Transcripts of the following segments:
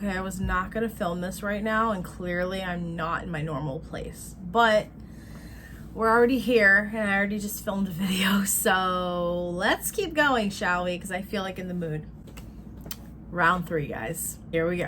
Okay, I was not gonna film this right now, and clearly I'm not in my normal place, but we're already here and I already just filmed a video, so let's keep going, shall we? Because I feel like in the mood. Round 3, guys. Here we go.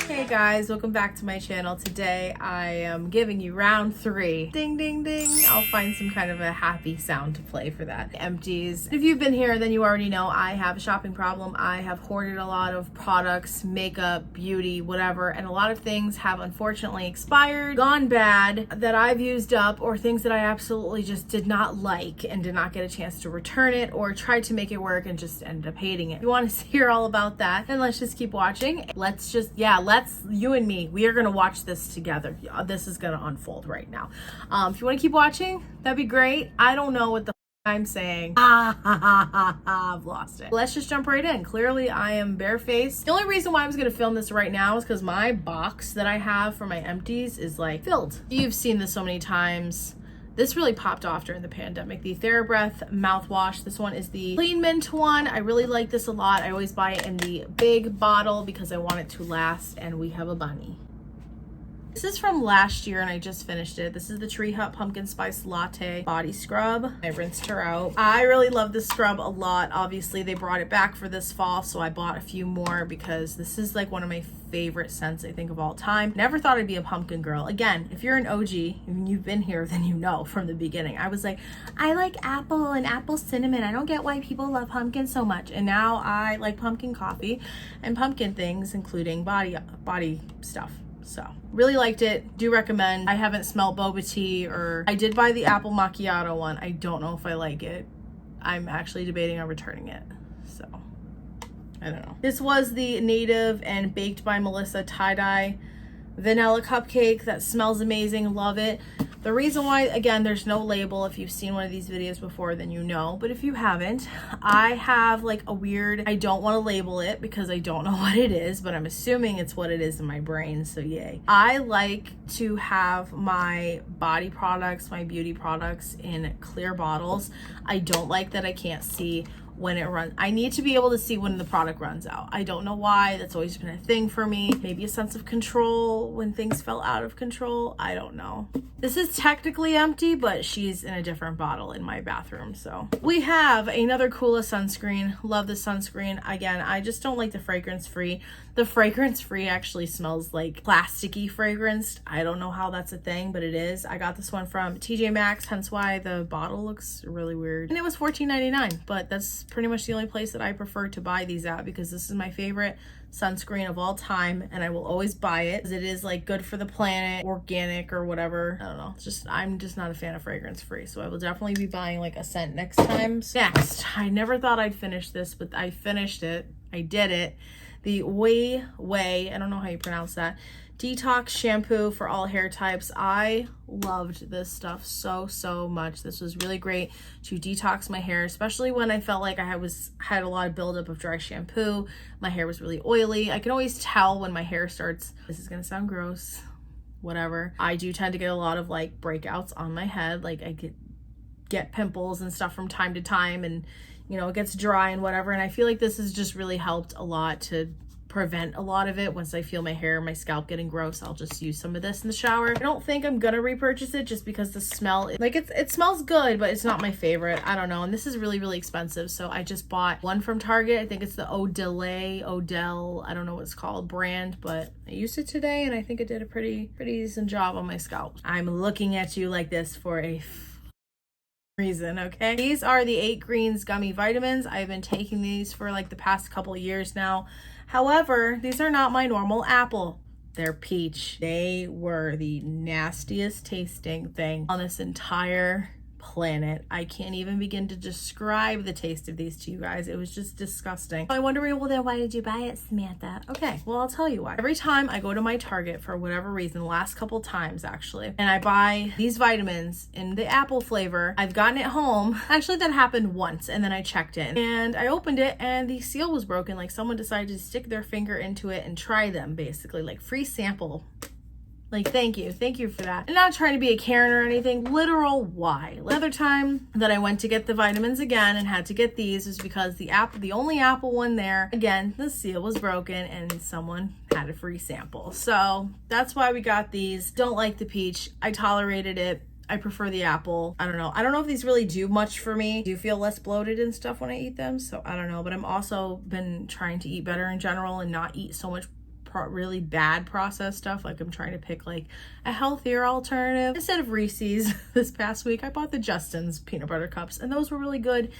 Hey guys, welcome back to my channel. Today I am giving you round 3. Ding, ding, ding. I'll find some kind of a happy sound to play for that. Empties. If you've been here, then you already know I have a shopping problem. I have hoarded a lot of products, makeup, beauty, whatever, and a lot of things have unfortunately expired, gone bad, that I've used up, or things that I absolutely just did not like and did not get a chance to return it, or tried to make it work and just ended up hating it. If you want to hear all about that, then let's just keep watching. You and me, we are going to watch this together. This is going to unfold right now. If you want to keep watching, that'd be great. I don't know what the I'm saying. I've lost it. Let's just jump right in. Clearly I am barefaced. The only reason why I was going to film this right now is because my box that I have for my empties is like filled. You've seen this so many times. This really popped off during the pandemic. The TheraBreath mouthwash. This one is the Clean Mint one. I really like this a lot. I always buy it in the big bottle because I want it to last, and we have a bunny. This is from last year and I just finished it. This is the Tree Hut Pumpkin Spice Latte Body Scrub. I rinsed her out. I really love this scrub a lot. Obviously they brought it back for this fall, so I bought a few more because this is like one of my favorite scents I think of all time. Never thought I'd be a pumpkin girl. Again, if you're an OG and you've been here, then you know from the beginning. I was like, I like apple and apple cinnamon. I don't get why people love pumpkin so much. And now I like pumpkin coffee and pumpkin things, including body stuff. So really liked it. Do recommend. I haven't smelled boba tea, or I did buy the apple macchiato one. I don't know if I like it. I'm actually debating on returning it. So I don't know. This was the Native and Baked by Melissa tie-dye vanilla cupcake that smells amazing. Love it. The reason why, again, there's no label. If you've seen one of these videos before, then you know, but if you haven't, I have like a weird, I don't want to label it because I don't know what it is, but I'm assuming it's what it is in my brain, so yay. I like to have my body products, my beauty products in clear bottles. I don't like that I can't see when it runs. I need to be able to see when the product runs out. I don't know why. That's always been a thing for me. Maybe a sense of control when things fell out of control. I don't know. This is technically empty, but she's in a different bottle in my bathroom. So we have another Kula sunscreen. Love the sunscreen. Again, I just don't like the fragrance free. The fragrance free actually smells like plasticky fragranced. I don't know how that's a thing, but it is. I got this one from TJ Maxx, hence why the bottle looks really weird. And it was $14.99, but that's pretty much the only place that I prefer to buy these at because this is my favorite sunscreen of all time, and I will always buy it because it is like good for the planet, organic or whatever. I don't know. It's just, I'm just not a fan of fragrance free, so I will definitely be buying like a scent next time. Next, I never thought I'd finish this, but I finished it. I did it. The Way, I don't know how you pronounce that, detox shampoo for all hair types. I loved this stuff so much. This was really great to detox my hair, especially when I felt like I had a lot of buildup of dry shampoo. My hair was really oily. I can always tell when my hair starts, this is gonna sound gross, whatever. I do tend to get a lot of like breakouts on my head. Like I get pimples and stuff from time to time, and you know, it gets dry and whatever. And I feel like this has just really helped a lot to prevent a lot of it. Once I feel my hair, my scalp getting gross, I'll just use some of this in the shower. I don't think I'm gonna repurchase it just because the smell, like it smells good, but it's not my favorite. I don't know. And this is really expensive. So I just bought one from Target. I think it's the Odell, I don't know what it's called, brand, but I used it today and I think it did a pretty decent job on my scalp. I'm looking at you like this for a reason, okay? These are the 8 Greens gummy vitamins. I've been taking these for like the past couple of years now. However, these are not my normal apple. They're peach. They were the nastiest tasting thing on this entire planet. I can't even begin to describe the taste of these to you guys. It was just disgusting. I wonder, well then why did you buy it, Samantha? Okay, well I'll tell you why. Every time I go to my Target for whatever reason, the last couple times actually, and I buy these vitamins in the apple flavor, I've gotten it home. Actually that happened once, and then I checked in and I opened it and the seal was broken. Like someone decided to stick their finger into it and try them, basically like free sample. Like, thank you for that. I'm not trying to be a Karen or anything. Literal why. Another time that I went to get the vitamins again and had to get these was because the only Apple one there, again, the seal was broken and someone had a free sample. So that's why we got these. Don't like the peach. I tolerated it. I prefer the apple. I don't know if these really do much for me. I do feel less bloated and stuff when I eat them, so I don't know. But I'm also been trying to eat better in general and not eat so much really bad processed stuff. Like, I'm trying to pick like a healthier alternative. Instead of Reese's this past week, I bought the Justin's peanut butter cups, and those were really good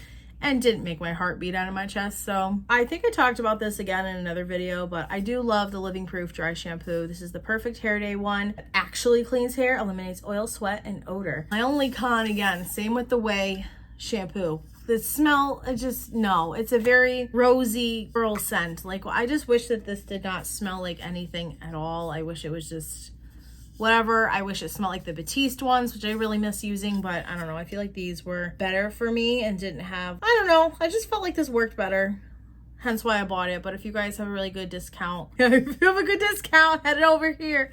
and didn't make my heart beat out of my chest. So I think I talked about this again in another video, but I do love the Living Proof dry shampoo. This is the Perfect Hair Day one. It actually cleans hair, eliminates oil, sweat, and odor. My only con, again, same with the Way shampoo. The smell, it's a very rosy girl scent. Like, I just wish that this did not smell like anything at all. I wish it was just whatever. I wish it smelled like the Batiste ones, which I really miss using, but I don't know. I feel like these were better for me and didn't have, I don't know. I just felt like this worked better. Hence why I bought it. But if you guys have a really good discount, if you have a good discount, head over here.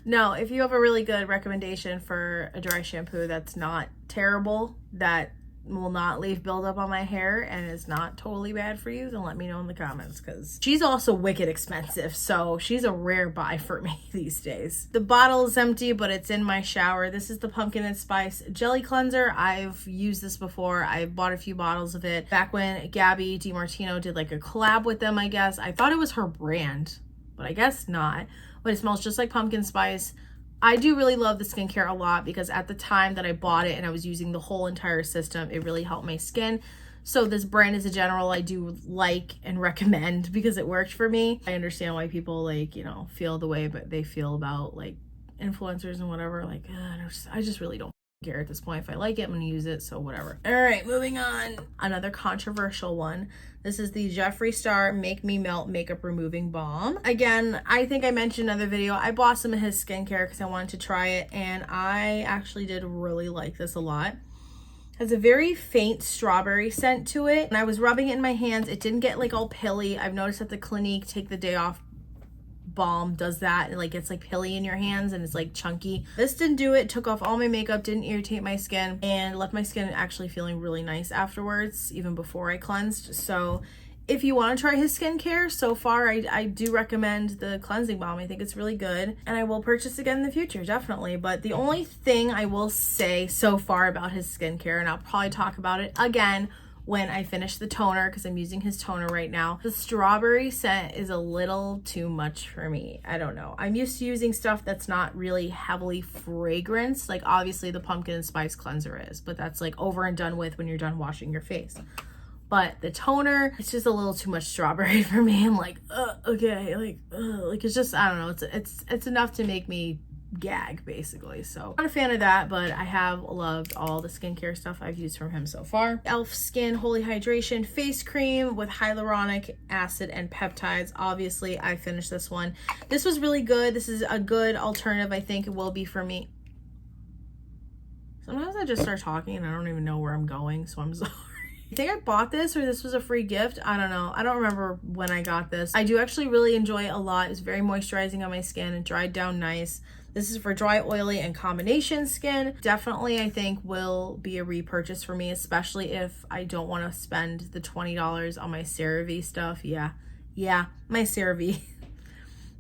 No, if you have a really good recommendation for a dry shampoo that's not terrible, that will not leave buildup on my hair and is not totally bad for you, then let me know in the comments, because she's also wicked expensive, so she's a rare buy for me these days. The bottle is empty, but it's in my shower. This is the Pumpkin and Spice Jelly Cleanser. I've used this before. I bought a few bottles of it back when Gabby DiMartino did like a collab with them, I guess. I thought it was her brand, but I guess not. But it smells just like pumpkin spice. I do really love the skincare a lot, because at the time that I bought it and I was using the whole entire system, it really helped my skin. So this brand as a general, I do like and recommend because it worked for me. I understand why people like, feel the way but they feel about like influencers and whatever. Like, I just really don't care at this point. If I like it, I'm gonna use it, so whatever. All right, moving on. Another controversial one. This is the Jeffree Star Make Me Melt Makeup Removing Balm. Again, I think I mentioned in another video, I bought some of his skincare because I wanted to try it, and I actually did really like this a lot. It has a very faint strawberry scent to it, and I was rubbing it in my hands. It didn't get like all pilly. I've noticed that the Clinique Take the Day Off balm does that, and like it's like pilly in your hands and it's like chunky. This didn't do it. Took off all my makeup, didn't irritate my skin, and left my skin actually feeling really nice afterwards, even before I cleansed. So if you want to try his skincare, so far I do recommend the cleansing balm. I think it's really good, and I will purchase again in the future, definitely. But the only thing I will say so far about his skincare, and I'll probably talk about it again when I finish the toner, because I'm using his toner right now, the strawberry scent is a little too much for me. I don't know. I'm used to using stuff that's not really heavily fragrance. Like, obviously the pumpkin and spice cleanser is, but that's like over and done with when you're done washing your face. But the toner, it's just a little too much strawberry for me. I'm like, okay, like it's just, I don't know. It's enough to make me gag, basically. So I'm not a fan of that, but I have loved all the skincare stuff I've used from him so far. e.l.f. Skin Holy Hydration Face Cream with hyaluronic acid and peptides. Obviously, I finished this one. This was really good. This is a good alternative. I think it will be for me. Sometimes I just start talking and I don't even know where I'm going, so I'm sorry. I think I bought this, or this was a free gift. I don't know. I don't remember when I got this. I do actually really enjoy it a lot. It's very moisturizing on my skin. It dried down nice. This is for dry, oily, and combination skin. Definitely, I think, will be a repurchase for me, especially if I don't want to spend the $20 on my CeraVe stuff. Yeah, my CeraVe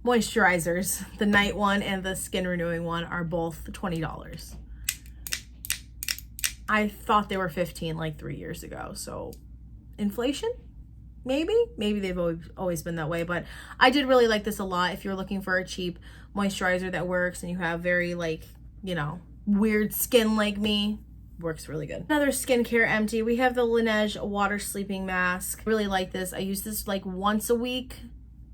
moisturizers. The night one and the skin renewing one are both $20. I thought they were $15 like 3 years ago. So inflation? Maybe they've always been that way, but I did really like this a lot. If you're looking for a cheap moisturizer that works and you have very weird skin like me, works really good. Another skincare empty. We have the Laneige Water Sleeping Mask. Really like this. I use this like once a week,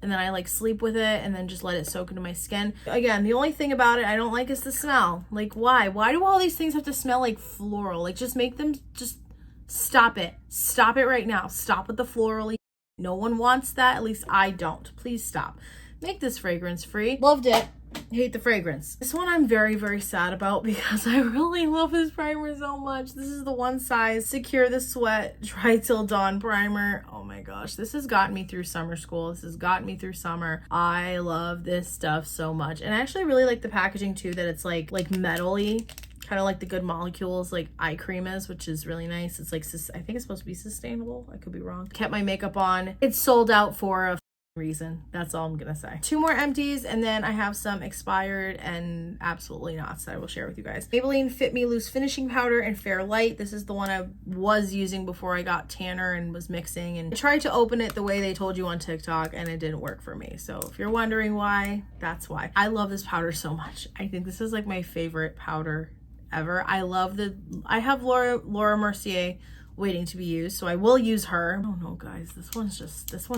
and then I sleep with it and then just let it soak into my skin. Again, the only thing about it I don't like is the smell. Like, why? Why do all these things have to smell like floral? Like, just make them, just stop it. Stop it right now. Stop with the floral. No one wants that. At least I don't. Please stop. make this fragrance free. Loved it. Hate the fragrance. This one I'm very, very sad about because I really love this primer so much. This is the One Size Secure the Sweat Dry Till Dawn primer. Oh my gosh, this has gotten me through summer school. This has gotten me through summer. I love this stuff so much. And I actually really like the packaging too, that it's like metal-y, kind of like the Good Molecules like eye cream is, which is really nice. It's like, I think it's supposed to be sustainable. I could be wrong. Kept my makeup on. It's sold out for a reason. That's all I'm gonna say. 2 more empties, and then I have some expired and absolutely not that I will share with you guys. Maybelline Fit Me Loose Finishing Powder in Fair Light. This is the one I was using before I got tanner and was mixing, and I tried to open it the way they told you on TikTok and it didn't work for me. So if you're wondering why, that's why. I love this powder so much. I think this is like my favorite powder ever. I have Laura Mercier waiting to be used, so I will use her. Oh no guys, this one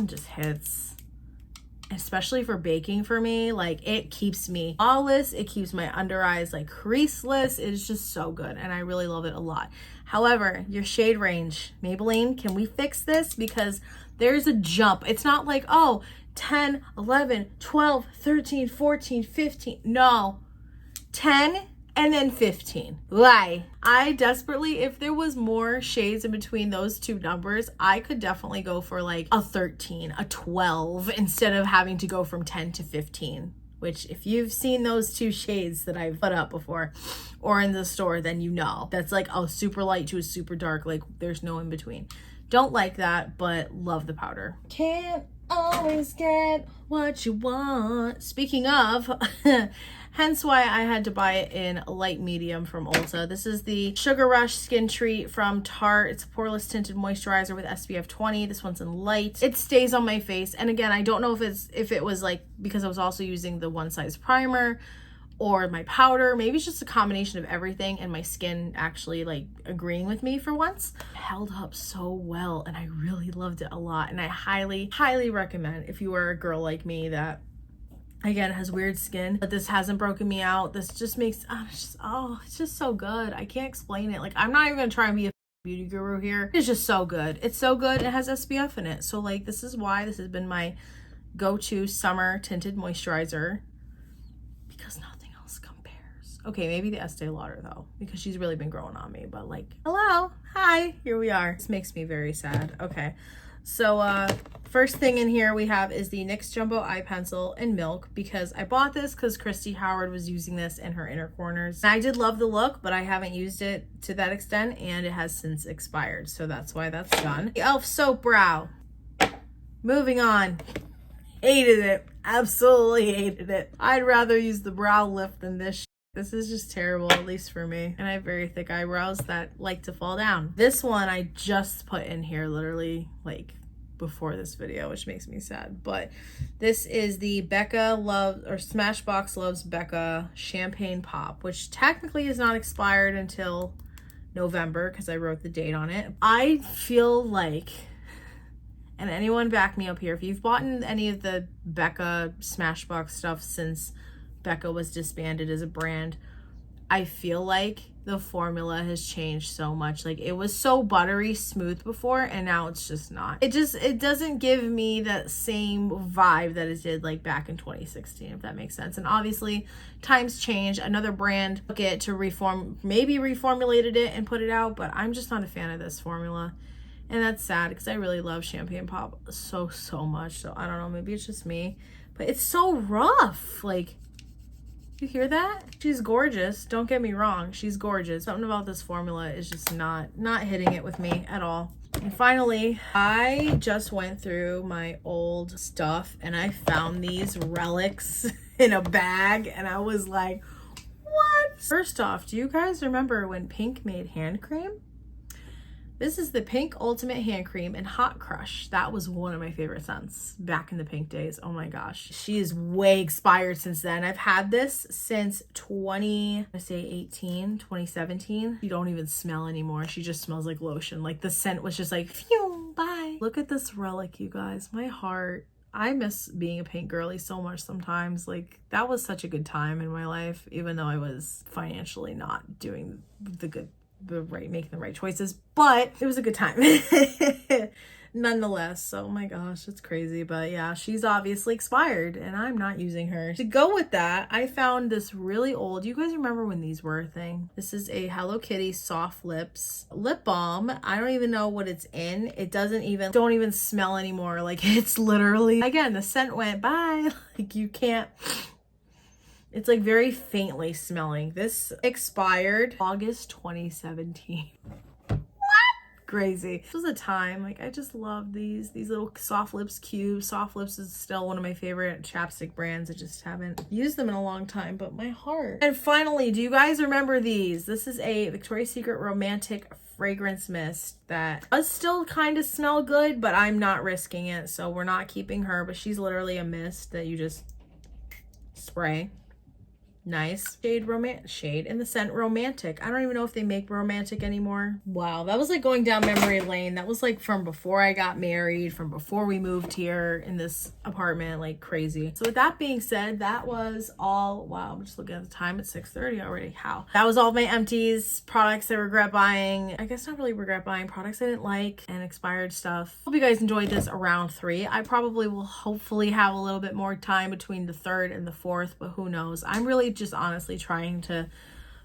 just hits. Especially for baking for me, like it keeps me flawless. It keeps my under eyes like creaseless. It's just so good and I really love it a lot. However, your shade range, Maybelline, can we fix this? Because there's a jump. It's not like, oh, 10, 11, 12, 13, 14, 15. No, 10 and then 15. Why? I desperately, if there was more shades in between those two numbers, I could definitely go for like a 13, a 12, instead of having to go from 10 to 15, which if you've seen those two shades that I've put up before or in the store, then you know. That's like a super light to a super dark, like there's no in between. Don't like that, but love the powder. Can't always get what you want. Speaking of, hence why I had to buy it in a light medium from Ulta. This is the Sugar Rush Skin Treat from Tarte. It's a poreless tinted moisturizer with SPF 20. This one's in light. It stays on my face. And again, I don't know if it was like because I was also using the One Size primer or my powder. Maybe it's just a combination of everything and my skin actually like agreeing with me for once. It held up so well and I really loved it a lot. And I highly, highly recommend if you are a girl like me that again has weird skin, but this hasn't broken me out. This just makes, it's just so good. I can't explain it. Like, I'm not even gonna try and be a beauty guru here. It's just so good. It's so good. It has SPF in it. So like, this is why this has been my go-to summer tinted moisturizer, because nothing else compares. Okay, maybe the Estee Lauder though, because she's really been growing on me, but like, hello, hi, here we are. This makes me very sad. Okay. So first thing in here we have is the NYX Jumbo Eye Pencil in Milk, because I bought this because Christy Howard was using this in her inner corners. And I did love the look, but I haven't used it to that extent and it has since expired. So that's why that's done. The e.l.f. Soap Brow. Moving on. Hated it. Absolutely hated it. I'd rather use the brow lift than this. This is just terrible, at least for me. And I have very thick eyebrows that like to fall down. This one I just put in here literally like before this video, which makes me sad. But this is the Becca Loves, or Smashbox Loves Becca Champagne Pop, which technically is not expired until November because I wrote the date on it. I feel like, and anyone back me up here, if you've bought any of the Becca Smashbox stuff since Becca was disbanded as a brand, I feel like the formula has changed so much. Like, it was so buttery smooth before and now it's just not. It doesn't give me that same vibe that it did like back in 2016, if that makes sense. And obviously times change. Another brand took it to maybe reformulated it and put it out, but I'm just not a fan of this formula. And that's sad because I really love Champagne Pop so much. So I don't know, maybe it's just me, but it's so rough. Like, you hear that? She's gorgeous. Don't get me wrong. She's gorgeous. Something about this formula is just not hitting it with me at all. And finally, I just went through my old stuff and I found these relics in a bag and I was like, what? First off, do you guys remember when Pink made hand cream? This is the Pink Ultimate Hand Cream in Hot Crush. That was one of my favorite scents back in the Pink days. Oh my gosh. She is way expired since then. I've had this since 2017. You don't even smell anymore. She just smells like lotion. Like, the scent was just like, phew, bye. Look at this relic, you guys. My heart. I miss being a Pink girly so much sometimes. Like, that was such a good time in my life, even though I was financially not doing making the right choices, but it was a good time. nonetheless, oh my gosh, it's crazy. But yeah, she's obviously expired and I'm not using her. To go with that, I found this really old, you guys remember when these were a thing? This is a Hello Kitty Soft Lips lip balm. I don't even know what it's in. It don't even smell anymore. Like, it's literally, again, the scent went bye. Like, you can't, it's like very faintly smelling. This expired August 2017. Crazy. This was a time, like, I just love these little Soft Lips cubes. Soft Lips is still one of my favorite chapstick brands. I just haven't used them in a long time, but my heart. And finally, do you guys remember these? This is a Victoria's Secret Romantic fragrance mist that does still kind of smell good, but I'm not risking it, so we're not keeping her. But she's literally a mist that you just spray. Nice. Shade in the scent Romantic. I don't even know if they make Romantic anymore. Wow, that was like going down memory lane. That was like from before I got married, from before we moved here in this apartment, like crazy. So with that being said, that was all, wow, I'm just looking at the time, it's 6:30 already. How? That was all my empties, products I regret buying. I guess not really regret buying, products I didn't like, and expired stuff. Hope you guys enjoyed this round 3. I probably will hopefully have a little bit more time between the 3rd and the 4th, but who knows? I'm really just honestly trying to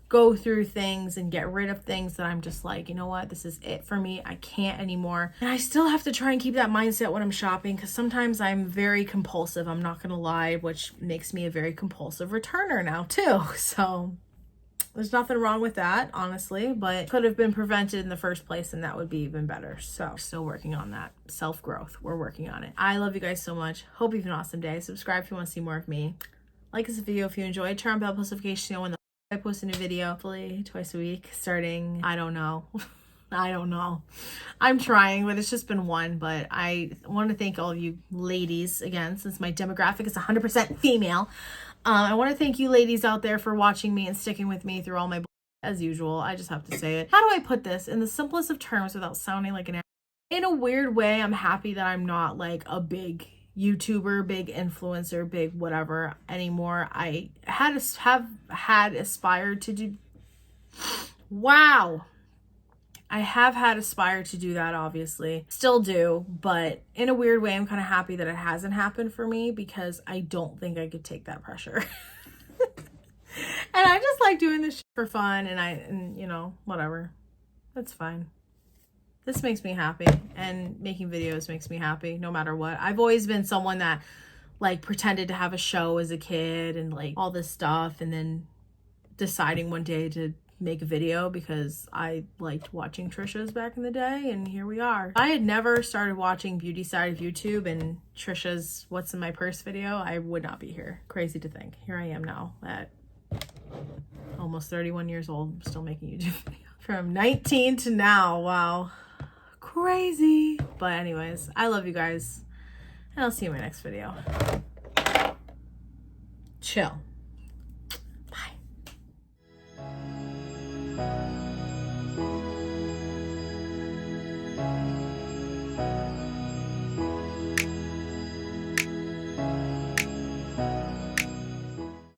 go through things and get rid of things that I'm just like, you know what, this is it for me. I can't anymore. And I still have to try and keep that mindset when I'm shopping, because sometimes I'm very compulsive, I'm not gonna lie, which makes me a very compulsive returner now too. So there's nothing wrong with that, honestly, but could have been prevented in the first place, and that would be even better. So still working on that self-growth. We're working on it. I love you guys so much. Hope you have an awesome day. Subscribe if you want to see more of me. Like this video if you enjoyed. Turn on bell notifications so when I post a new video, hopefully twice a week, starting, I don't know. I don't know. I'm trying, but it's just been one. But I want to thank all of you ladies again, since my demographic is 100% female. I want to thank you ladies out there for watching me and sticking with me through all my as usual. I just have to say it. How do I put this in the simplest of terms without sounding like an in a weird way? I'm happy that I'm not like a big YouTuber, big influencer, big whatever anymore. I have had aspired to do, wow. I have had aspired to do that, obviously. Still do, but in a weird way, I'm kind of happy that it hasn't happened for me, because I don't think I could take that pressure. And I just like doing this shit for fun, and you know, whatever. That's fine. This makes me happy, and making videos makes me happy no matter what. I've always been someone that like pretended to have a show as a kid and like all this stuff, and then deciding one day to make a video because I liked watching Trisha's back in the day, and here we are. If I had never started watching beauty side of YouTube and Trisha's What's in My Purse video, I would not be here. Crazy to think. Here I am now at almost 31 years old, I'm still making YouTube videos. From 19 to now, wow. Crazy. But anyways, I love you guys, and I'll see you in my next video. Chill. Bye.